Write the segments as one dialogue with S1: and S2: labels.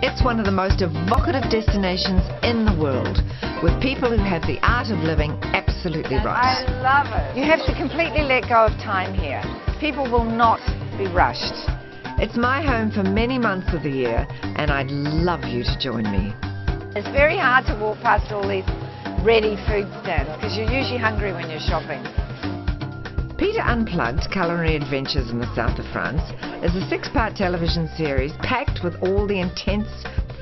S1: It's one of the most evocative destinations in the world, with people who have the art of living absolutely right.
S2: I love it. You have to completely let go of time here. People will not be rushed.
S1: It's my home for many months of the year, and I'd love you to join me.
S2: It's very hard to walk past all these ready food stands because you're usually hungry when you're shopping.
S1: Peter Unplugged, Culinary Adventures in the South of France is a 6-part television series packed with all the intense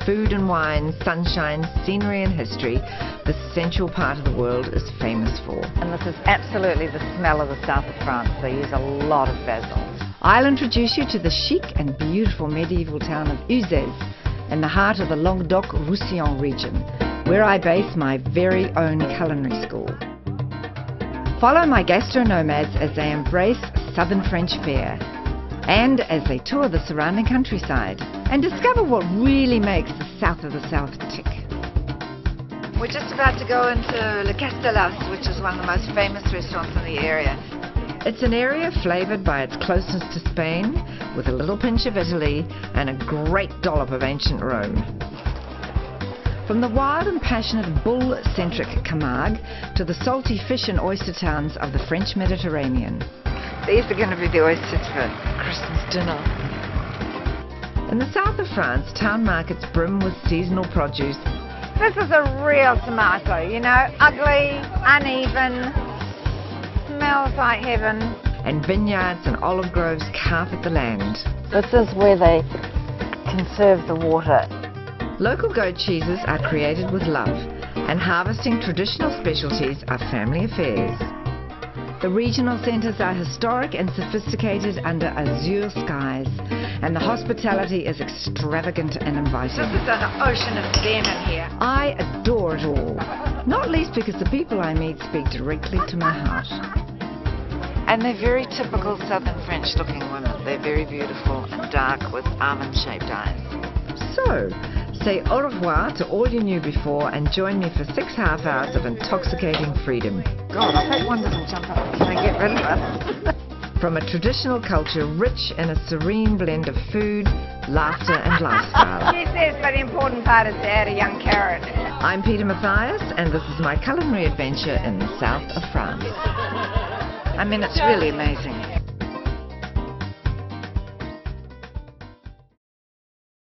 S1: food and wine, sunshine, scenery and history this central part of the world is famous for.
S2: And this is absolutely the smell of the south of France. They use a lot of basil.
S3: I'll introduce you to the chic and beautiful medieval town of Uzès in the heart of the Languedoc-Roussillon region, where I base my very own culinary school. Follow my gastro-nomads as they embrace southern French fare and as they tour the surrounding countryside and discover what really makes the south of the south tick.
S2: We're just about to go into Le Castellas, which is one of the most famous restaurants in the area.
S1: It's an area flavoured by its closeness to Spain, with a little pinch of Italy and a great dollop of ancient Rome. From the wild and passionate bull-centric Camargue to the salty fish and oyster towns of the French Mediterranean.
S2: These are going to be the oysters for Christmas dinner.
S1: In the south of France, town markets brim with seasonal produce.
S2: This is a real tomato, you know, ugly, uneven, smells like heaven.
S1: And vineyards and olive groves carpet the land.
S2: This is where they conserve the water.
S1: Local goat cheeses are created with love, and harvesting traditional specialties are family affairs. The regional centres are historic and sophisticated under azure skies, and the hospitality is extravagant and inviting.
S2: This is an ocean of lemon here.
S1: I adore it all, not least because the people I meet speak directly to my heart.
S2: And they're very typical southern French looking women. They're very beautiful and dark with almond-shaped eyes.
S1: So, say au revoir to all you knew before and join me for 6 half hours of intoxicating freedom.
S2: God, I hope one doesn't jump up and get rid of us.
S1: From a traditional culture rich in a serene blend of food, laughter and lifestyle.
S2: She says, but the important part is to add a young carrot.
S1: I'm Peter Mathias, and this is my culinary adventure in the south of France.
S2: I mean, it's really amazing.